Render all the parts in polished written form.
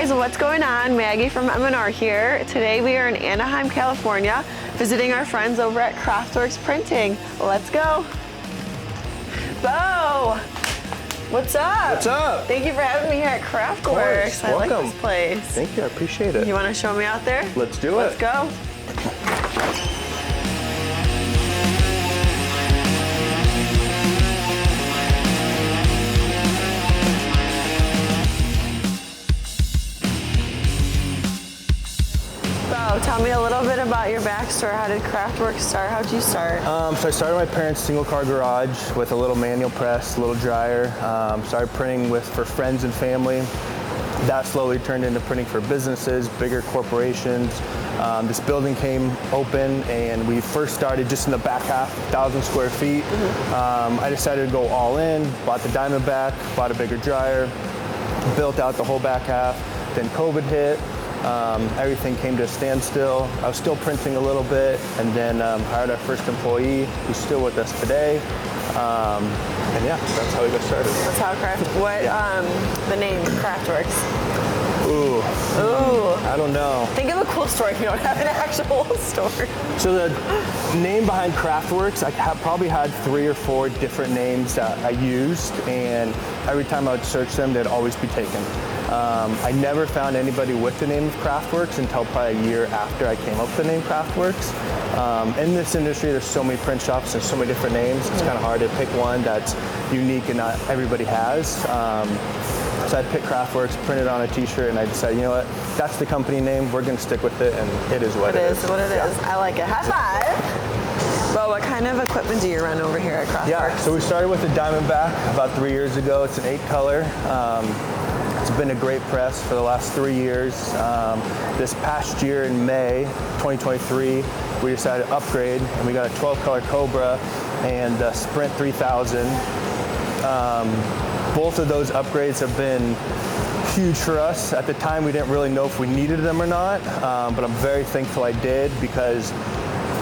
guys, what's going on? Maggie from M&R here. Today we are in Anaheim, California, visiting our friends over at Craftworks Printing. Let's go. Beau, what's up? What's up? Thank you for having me here at Craftworks. I like this place. Thank you, I appreciate it. You want to show me out there? Let's do it. Let's go. Tell me a little bit about your backstory. How did Craftworks start? How'd you start? So I started my parents' single car garage with a little manual press, a little dryer. Started printing for friends and family. That slowly turned into printing for businesses, bigger corporations. This building came open and we first started just in the back half, 1,000 square feet. I decided to go all in, bought the Diamondback, bought a bigger dryer, built out the whole back half. Then COVID hit. Everything came to a standstill. I was still printing a little bit, and then hired our first employee who's still with us today. And yeah, that's how we got started. That's how the name Craftworks? Ooh, I don't know. Think of a cool story if you don't have an actual story. So the name behind Craftworks, I probably had 3 or 4 different names that I used, and every time I would search them, they'd always be taken. I never found anybody with the name of Craftworks until probably a year after I came up with the name Craftworks. In this industry, there's so many print shops and so many different names. It's kind of hard to pick one that's unique and not everybody has. So I picked Craftworks, printed on a t-shirt, and I decided, you know what, that's the company name, we're going to stick with it, and it is what it is. It is what it is. I like it. High five! Well, what kind of equipment do you run over here at Craftworks? Yeah, so we started with the Diamondback about 3 years ago. It's an 8-color. It's been a great press for the last 3 years. This past year in May 2023, we decided to upgrade, and we got a 12-color Cobra and a Sprint 3000. Both of those upgrades have been huge for us. At the time, we didn't really know if we needed them or not, but I'm very thankful I did, because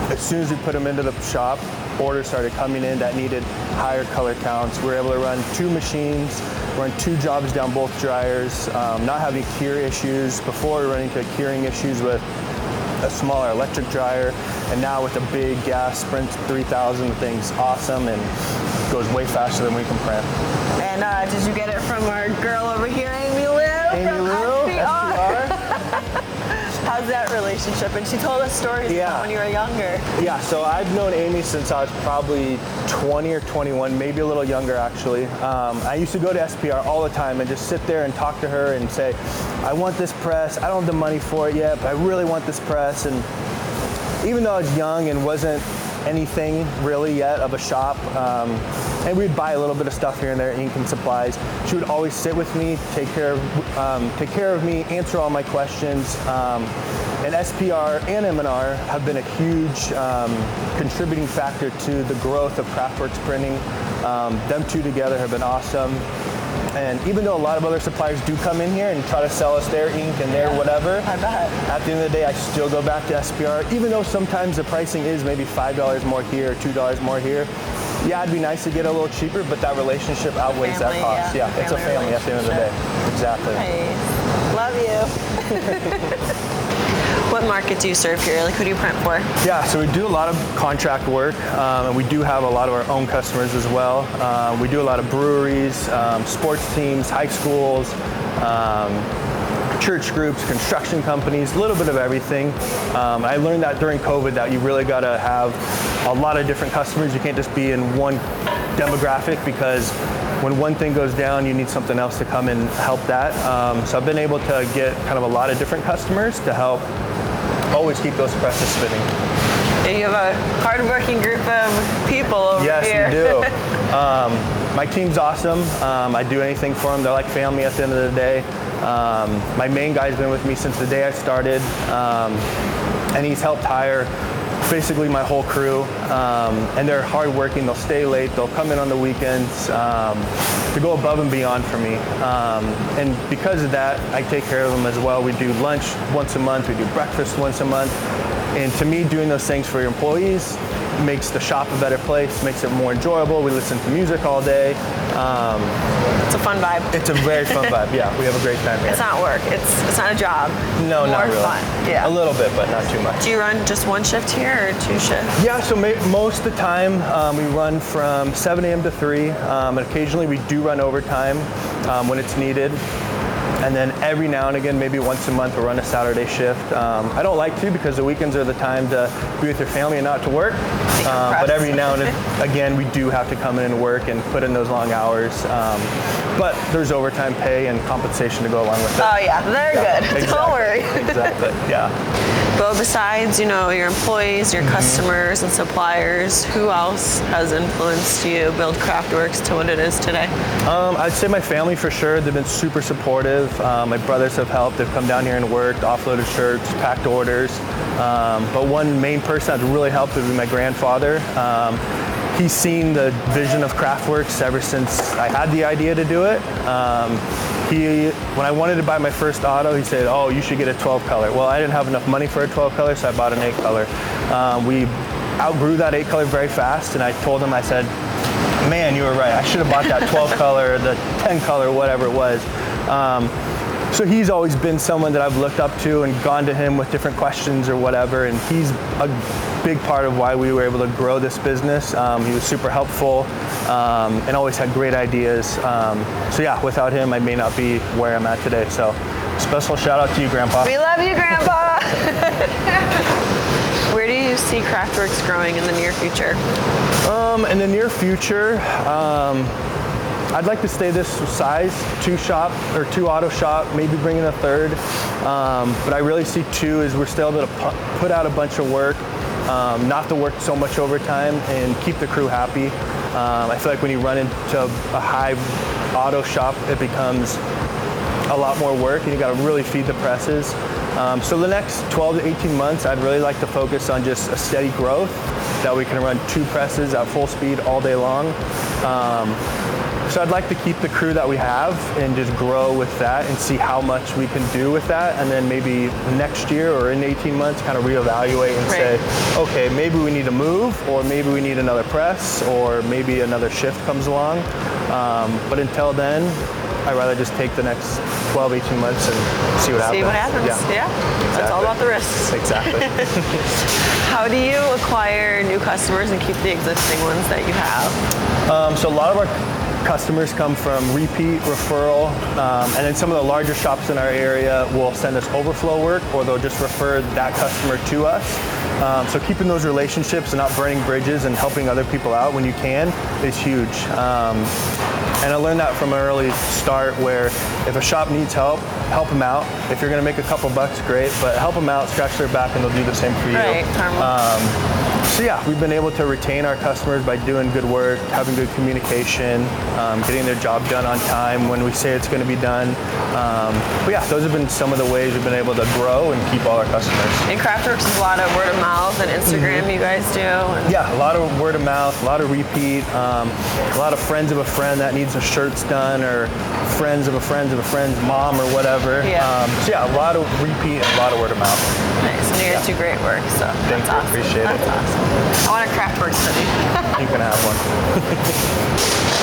as soon as we put them into the shop, orders started coming in that needed higher color counts. We were able to run 2 machines, run 2 jobs down both dryers, not having cure issues. Before, we were running into curing issues with a smaller electric dryer, and now with a big gas Sprint 3000, the thing's awesome and goes way faster than we can print. And did you get it from our girl over here, Amy Lou? Amy Lou, SPR. How's that relationship? And she told us stories about when you were younger. Yeah, so I've known Amy since I was probably 20 or 21, maybe a little younger actually. I used to go to SPR all the time and just sit there and talk to her and say, I want this press, I don't have the money for it yet, but I really want this press. And even though I was young and wasn't anything really yet of a shop, and we'd buy a little bit of stuff here and there, ink and supplies, she would always sit with me, take care of me, answer all my questions. And SPR and M&R have been a huge contributing factor to the growth of Craftworks Printing. Them two together have been awesome. And even though a lot of other suppliers do come in here and try to sell us their ink and their whatever, I bet. At the end of the day, I still go back to SPR, even though sometimes the pricing is maybe $5 more here, $2 more here. Yeah, it'd be nice to get a little cheaper, but that relationship outweighs that cost. Yeah, it's a family at the end of the day. Exactly. Nice. Love you. What market do you serve here? Like, who do you print for? Yeah, so we do a lot of contract work, and we do have a lot of our own customers as well. We do a lot of breweries, sports teams, high schools, church groups, construction companies, a little bit of everything. I learned that during COVID that you really got to have a lot of different customers. You can't just be in one demographic, because when one thing goes down, you need something else to come and help that. So I've been able to get kind of a lot of different customers to help always keep those presses spinning. And you have a hard-working group of people over here. Yes, we do. My team's awesome. I do anything for them. They're like family at the end of the day. My main guy's been with me since the day I started, and he's helped hire basically my whole crew, and they're hardworking. They'll stay late. They'll come in on the weekends to go above and beyond for me. And because of that, I take care of them as well. We do lunch once a month. We do breakfast once a month. And to me, doing those things for your employees makes the shop a better place, makes it more enjoyable. We listen to music all day. It's a fun vibe. It's a very fun vibe. Yeah, we have a great time here. It's not work. It's not a job. No, not really. Fun. Yeah. A little bit, but not too much. Do you run just one shift here or two shifts? Yeah, so most of the time we run from 7 a.m. to 3, and occasionally we do run overtime when it's needed. And then every now and again, maybe once a month, we'll run a Saturday shift. I don't like to because the weekends are the time to be with your family and not to work. But every now and again, we do have to come in and work and put in those long hours. But there's overtime pay and compensation to go along with it. Oh yeah, they're good. Exactly. Don't worry. Exactly, yeah. But besides, your employees, your customers and suppliers, who else has influenced you build Craftworks to what it is today? I'd say my family for sure. They've been super supportive. My brothers have helped. They've come down here and worked, offloaded shirts, packed orders. But one main person that's really helped would be my grandfather. He's seen the vision of Craftworks ever since I had the idea to do it. When I wanted to buy my first auto, he said, oh, you should get a 12 color. Well, I didn't have enough money for a 12 color, so I bought an 8 color. We outgrew that 8 color very fast, and I told him, I said, man, you were right. I should have bought that 12 color, the 10 color, whatever it was. So he's always been someone that I've looked up to and gone to him with different questions or whatever, and he's a big part of why we were able to grow this business. He was super helpful and always had great ideas. So yeah, without him, I may not be where I'm at today. So special shout out to you, Grandpa. We love you, Grandpa. Where do you see Craftworks growing in the near future? In the near future, I'd like to stay this size, 2 auto shop, maybe bring in a 3rd. But I really see 2 as we're still able to put out a bunch of work, not to work so much overtime and keep the crew happy. I feel like when you run into a high auto shop, it becomes a lot more work and you gotta really feed the presses. So the next 12 to 18 months, I'd really like to focus on just a steady growth that we can run 2 presses at full speed all day long. So I'd like to keep the crew that we have and just grow with that and see how much we can do with that. And then maybe next year or in 18 months, kind of reevaluate and say, okay, maybe we need to move, or maybe we need another press, or maybe another shift comes along. But until then, I'd rather just take the next 12, 18 months and see what happens. See what happens, yeah. Exactly. That's all about the risks. Exactly. How do you acquire new customers and keep the existing ones that you have? So a lot of our customers come from repeat, referral, and then some of the larger shops in our area will send us overflow work, or they'll just refer that customer to us. So keeping those relationships and not burning bridges and helping other people out when you can is huge. And I learned that from an early start, where if a shop needs help them out. If you're gonna make a couple bucks, great, but help them out, scratch their back, and they'll do the same for you. Right, So yeah, we've been able to retain our customers by doing good work, having good communication, getting their job done on time when we say it's going to be done. But yeah, those have been some of the ways we've been able to grow and keep all our customers. And Craftworks is a lot of word of mouth and Instagram you guys do. Yeah, a lot of word of mouth, a lot of repeat, a lot of friends of a friend that needs their shirts done, or friends of a friend's mom or whatever. Yeah. So yeah, a lot of repeat and a lot of word of mouth. Nice, and you guys do great work, so Thank you, awesome. appreciate it. That's awesome. I want a Craftworks hoodie. You can have one.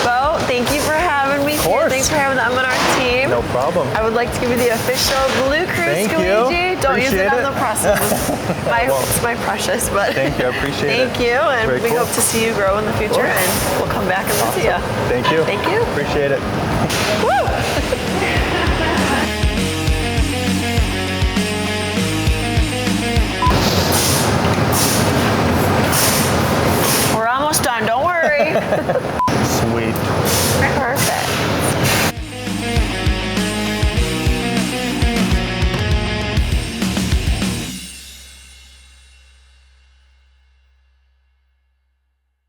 Beau, thank you for having me here. Thanks for having the M&R team. No problem. I would like to give you the official Blue Crew Thank squeegee. you. Don't use it Appreciate on it. the presses. It's my precious, but Thank you, I appreciate it. Thank you, and Very we cool. hope to see you grow in the future, and we'll come back and visit you. Thank you. Thank you. Appreciate it. Woo! We're almost done, don't worry.